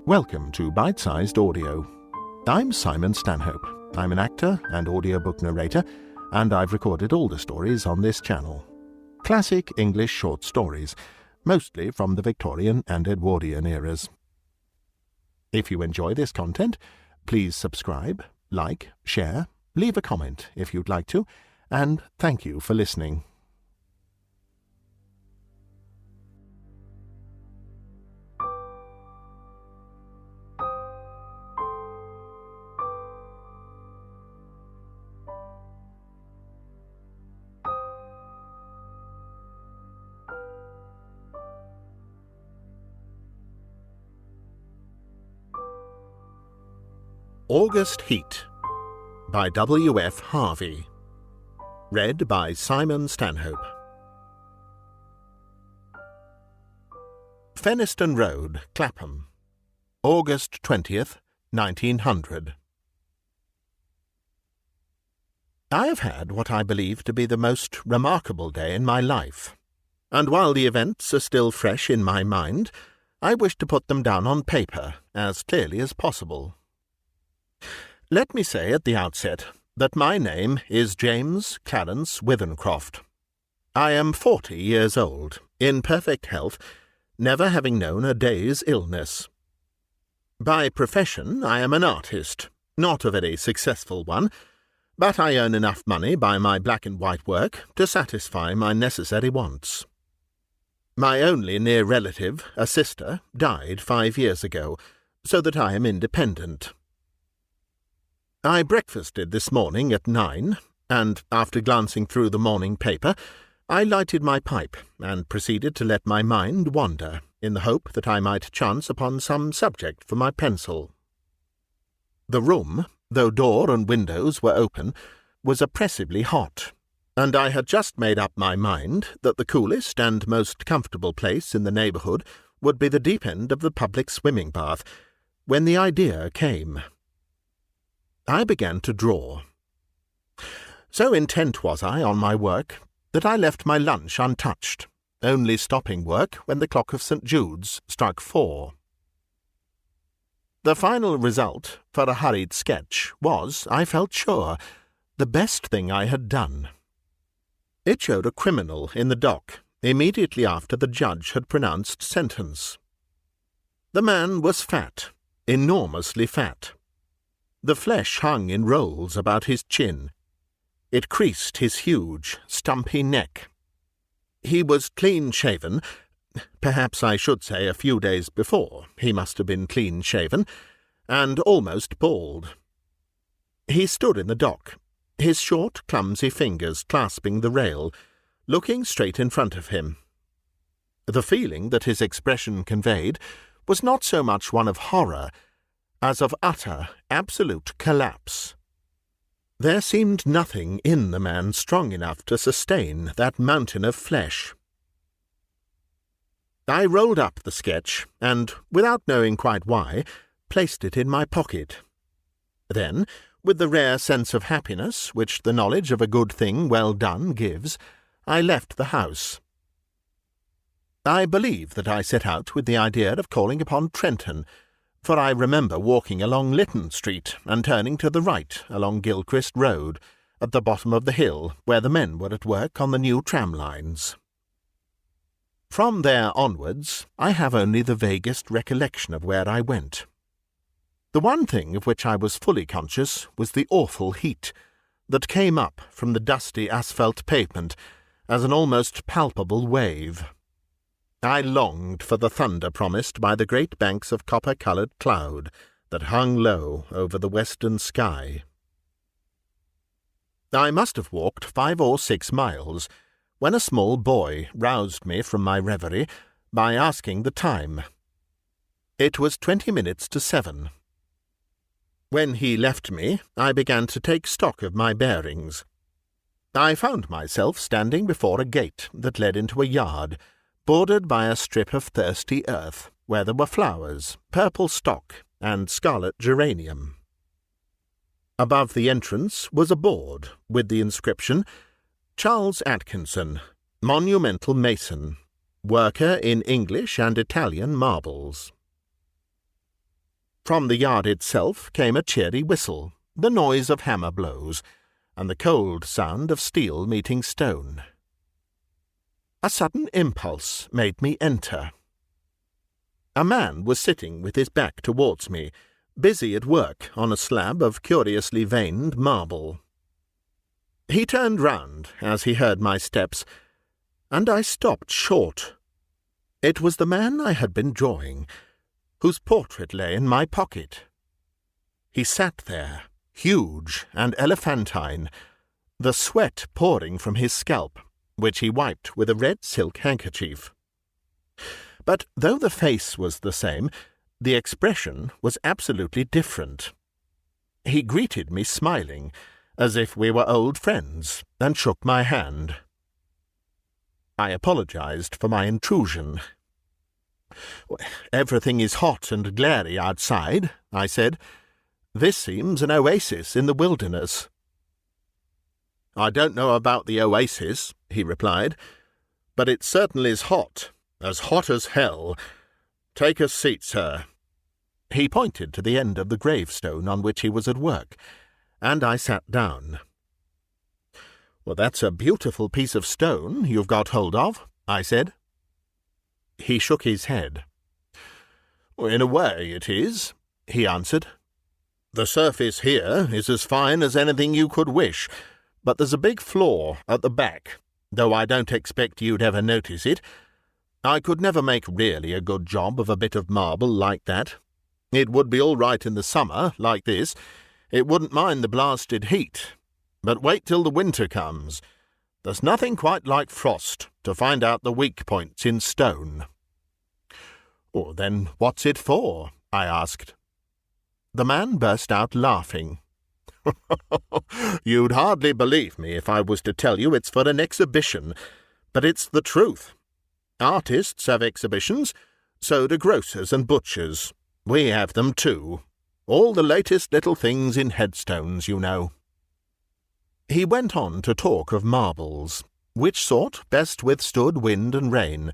Welcome to Bitesized Audio. I'm Simon Stanhope. I'm an actor and audiobook narrator, and I've recorded all the stories on this channel. Classic English short stories, mostly from the Victorian and Edwardian eras. If you enjoy this content, please subscribe, like, share, leave a comment if you'd like to, and thank you for listening. August Heat by W.F. Harvey. Read by Simon Stanhope. Feniston Road, Clapham, August 20th, 1900. I have had what I believe to be the most remarkable day in my life, and while the events are still fresh in my mind, I wish to put them down on paper as clearly as possible. Let me say at the outset that my name is James Clarence Withencroft. I am 40 years old, in perfect health, never having known a day's illness. By profession I am an artist, not a very successful one, but I earn enough money by my black and white work to satisfy my necessary wants. My only near relative, a sister, died 5 years ago, so that I am independent. I breakfasted this morning at 9, and after glancing through the morning paper, I lighted my pipe and proceeded to let my mind wander, in the hope that I might chance upon some subject for my pencil. The room, though door and windows were open, was oppressively hot, and I had just made up my mind that the coolest and most comfortable place in the neighbourhood would be the deep end of the public swimming bath, when the idea came. I began to draw. So intent was I on my work that I left my lunch untouched, only stopping work when the clock of St. Jude's struck 4. The final result, for a hurried sketch, was, I felt sure, the best thing I had done. It showed a criminal in the dock immediately after the judge had pronounced sentence. The man was fat, enormously fat. The flesh hung in rolls about his chin. It creased his huge, stumpy neck. He was clean-shaven. Perhaps I should say a few days before he must have been clean-shaven, and almost bald. He stood in the dock, his short, clumsy fingers clasping the rail, looking straight in front of him. The feeling that his expression conveyed was not so much one of horror as of utter, absolute collapse. There seemed nothing in the man strong enough to sustain that mountain of flesh. I rolled up the sketch, and, without knowing quite why, placed it in my pocket. Then, with the rare sense of happiness which the knowledge of a good thing well done gives, I left the house. I believe that I set out with the idea of calling upon Trenton, for I remember walking along Lytton Street and turning to the right along Gilchrist Road, at the bottom of the hill where the men were at work on the new tram lines. From there onwards, I have only the vaguest recollection of where I went. The one thing of which I was fully conscious was the awful heat that came up from the dusty asphalt pavement as an almost palpable wave. I longed for the thunder promised by the great banks of copper-coloured cloud that hung low over the western sky. I must have walked 5 or 6 miles, when a small boy roused me from my reverie by asking the time. It was 20 minutes to 7. When he left me, I began to take stock of my bearings. I found myself standing before a gate that led into a yard, bordered by a strip of thirsty earth, where there were flowers, purple stock, and scarlet geranium. Above the entrance was a board with the inscription, Charles Atkinson, Monumental Mason, Worker in English and Italian Marbles. From the yard itself came a cheery whistle, the noise of hammer blows, and the cold sound of steel meeting stone. A sudden impulse made me enter. A man was sitting with his back towards me, busy at work on a slab of curiously veined marble. He turned round as he heard my steps, and I stopped short. It was the man I had been drawing, whose portrait lay in my pocket. He sat there, huge and elephantine, the sweat pouring from his scalp, which he wiped with a red silk handkerchief. But though the face was the same, the expression was absolutely different. He greeted me smiling, as if we were old friends, and shook my hand. I apologized for my intrusion. "Everything is hot and glary outside," I said. "This seems an oasis in the wilderness." "I don't know about the oasis," he replied, "but it certainly is hot as hell. Take a seat, sir." He pointed to the end of the gravestone on which he was at work, and I sat down. "Well, that's a beautiful piece of stone you've got hold of," I said. He shook his head. "In a way it is," he answered. "The surface here is as fine as anything you could wish, but there's a big flaw at the back, though I don't expect you'd ever notice it. I could never make really a good job of a bit of marble like that. It would be all right in the summer, like this. It wouldn't mind the blasted heat. But wait till the winter comes. There's nothing quite like frost to find out the weak points in stone." "Oh, then what's it for?" I asked. The man burst out laughing. "You'd hardly believe me if I was to tell you it's for an exhibition, but it's the truth. Artists have exhibitions, so do grocers and butchers. We have them too. All the latest little things in headstones, you know." He went on to talk of marbles, which sort best withstood wind and rain,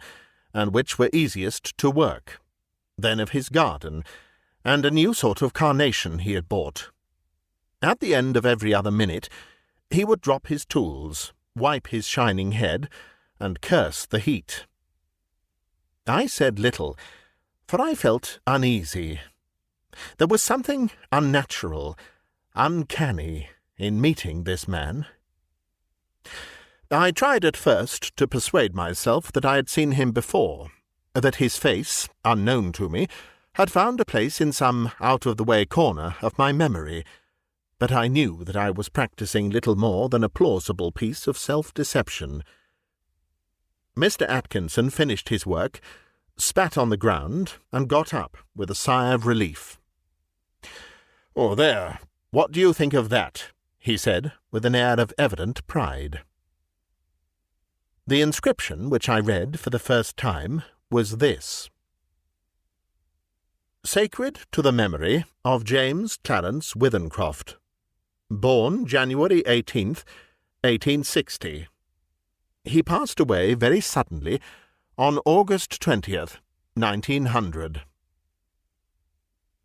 and which were easiest to work, then of his garden, and a new sort of carnation he had bought. At the end of every other minute, he would drop his tools, wipe his shining head, and curse the heat. I said little, for I felt uneasy. There was something unnatural, uncanny, in meeting this man. I tried at first to persuade myself that I had seen him before, that his face, unknown to me, had found a place in some out-of-the-way corner of my memory, but I knew that I was practising little more than a plausible piece of self-deception. Mr. Atkinson finished his work, spat on the ground, and got up with a sigh of relief. "Oh, there, what do you think of that?" he said, with an air of evident pride. The inscription which I read for the first time was this: "Sacred to the memory of James Clarence Withencroft, born January 18th, 1860. He passed away very suddenly on August 20th, 1900.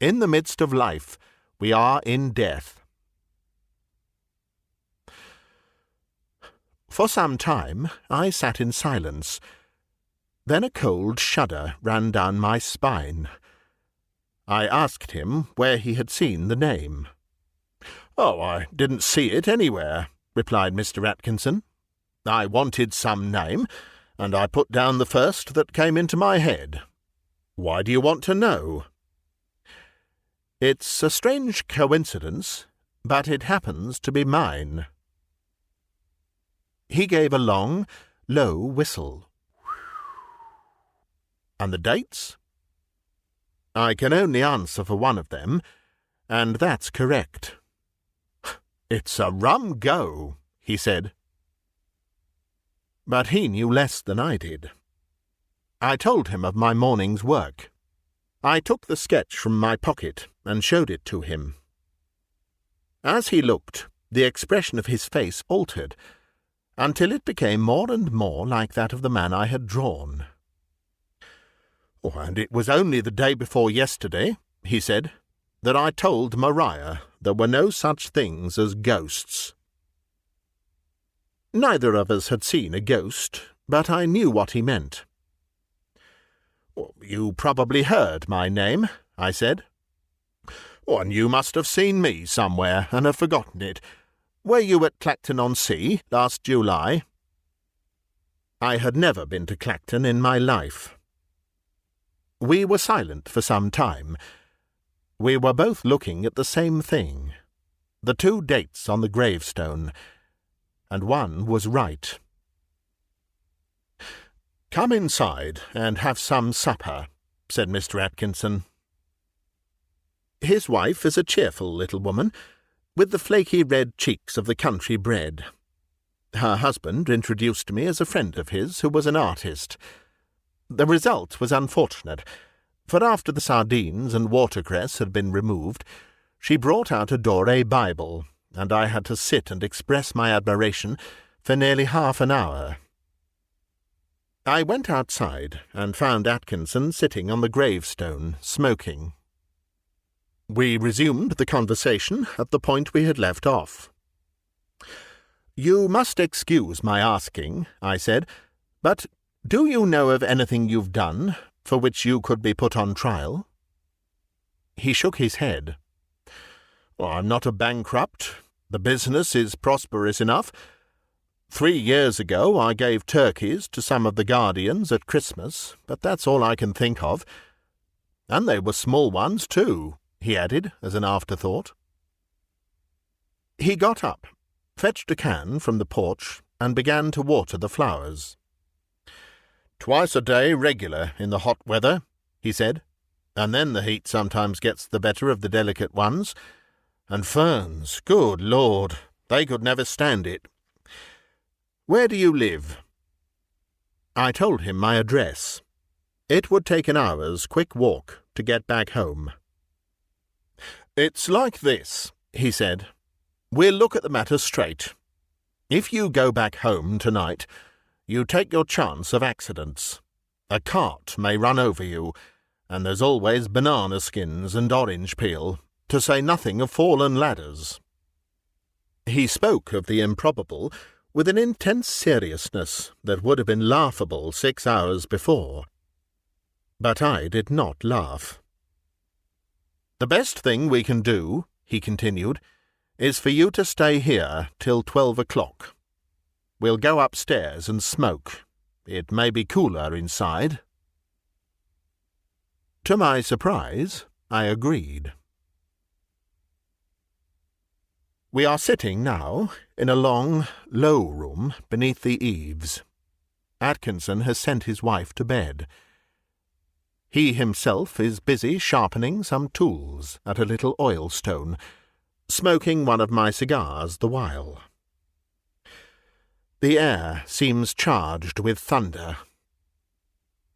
In the midst of life, we are in death." For some time I sat in silence. Then a cold shudder ran down my spine. I asked him where he had seen the name. "Oh, I didn't see it anywhere," replied Mr. Atkinson. "I wanted some name, and I put down the first that came into my head. Why do you want to know?" "It's a strange coincidence, but it happens to be mine." He gave a long, low whistle. "And the dates?" "I can only answer for one of them, and that's correct." "It's a rum go," he said. But he knew less than I did. I told him of my morning's work. I took the sketch from my pocket and showed it to him. As he looked, the expression of his face altered, until it became more and more like that of the man I had drawn. "Oh, and it was only the day before yesterday," he said, "that I told Maria there were no such things as ghosts." Neither of us had seen a ghost, but I knew what he meant. "You probably heard my name," I said. "And you must have seen me somewhere and have forgotten it. Were you at Clacton-on-Sea last July?" I had never been to Clacton in my life. We were silent for some time. We were both looking at the same thing, the 2 dates on the gravestone, and one was right. "Come inside and have some supper," said Mr. Atkinson. His wife is a cheerful little woman, with the flaky red cheeks of the country bred. Her husband introduced me as a friend of his who was an artist. The result was unfortunate, for after the sardines and watercress had been removed, she brought out a Doré Bible, and I had to sit and express my admiration for nearly half an hour. I went outside and found Atkinson sitting on the gravestone, smoking. We resumed the conversation at the point we had left off. "You must excuse my asking," I said, "but do you know of anything you've done for which you could be put on trial?" He shook his head. "I'm not a bankrupt. The business is prosperous enough. 3 years ago I gave turkeys to some of the guardians at Christmas, but that's all I can think of. And they were small ones, too," he added as an afterthought. He got up, fetched a can from the porch, and began to water the flowers. "Twice a day regular in the hot weather," he said, "and then the heat sometimes gets the better of the delicate ones. And ferns, good Lord, they could never stand it. Where do you live?" I told him my address. It would take an hour's quick walk to get back home. "It's like this," he said. "We'll look at the matter straight. If you go back home tonight, you take your chance of accidents. A cart may run over you, and there's always banana skins and orange peel, to say nothing of fallen ladders." He spoke of the improbable with an intense seriousness that would have been laughable 6 hours before. But I did not laugh. "The best thing we can do," he continued, "is for you to stay here till 12 o'clock. We'll go upstairs and smoke. It may be cooler inside." To my surprise, I agreed. We are sitting now in a long, low room beneath the eaves. Atkinson has sent his wife to bed. He himself is busy sharpening some tools at a little oilstone, smoking one of my cigars the while. The air seems charged with thunder.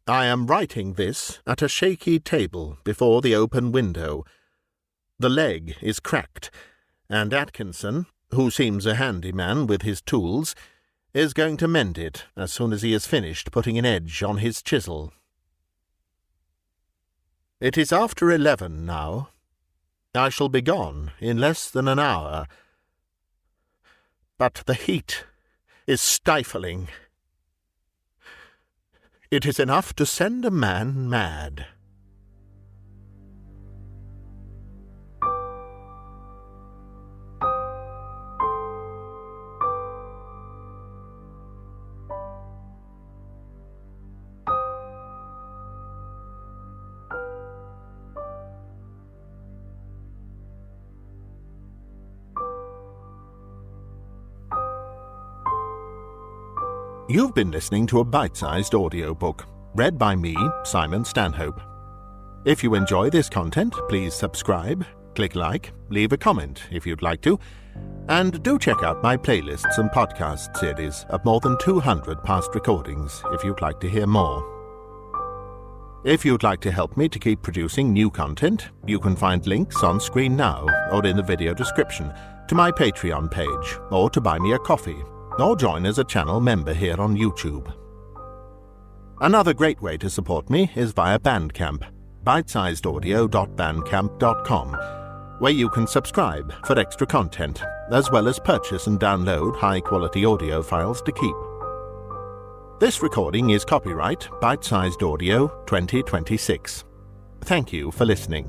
I am writing this at a shaky table before the open window. The leg is cracked, and Atkinson, who seems a handy man with his tools, is going to mend it as soon as he has finished putting an edge on his chisel. It is after 11 now. I shall be gone in less than an hour. But the heat is stifling. It is enough to send a man mad. You've been listening to a bite-sized audiobook, read by me, Simon Stanhope. If you enjoy this content, please subscribe, click like, leave a comment if you'd like to, and do check out my playlists and podcast series of more than 200 past recordings if you'd like to hear more. If you'd like to help me to keep producing new content, you can find links on screen now or in the video description to my Patreon page, or to buy me a coffee, or join as a channel member here on YouTube. Another great way to support me is via Bandcamp, bitesizedaudio.bandcamp.com, where you can subscribe for extra content, as well as purchase and download high-quality audio files to keep. This recording is copyright Bitesized Audio 2026. Thank you for listening.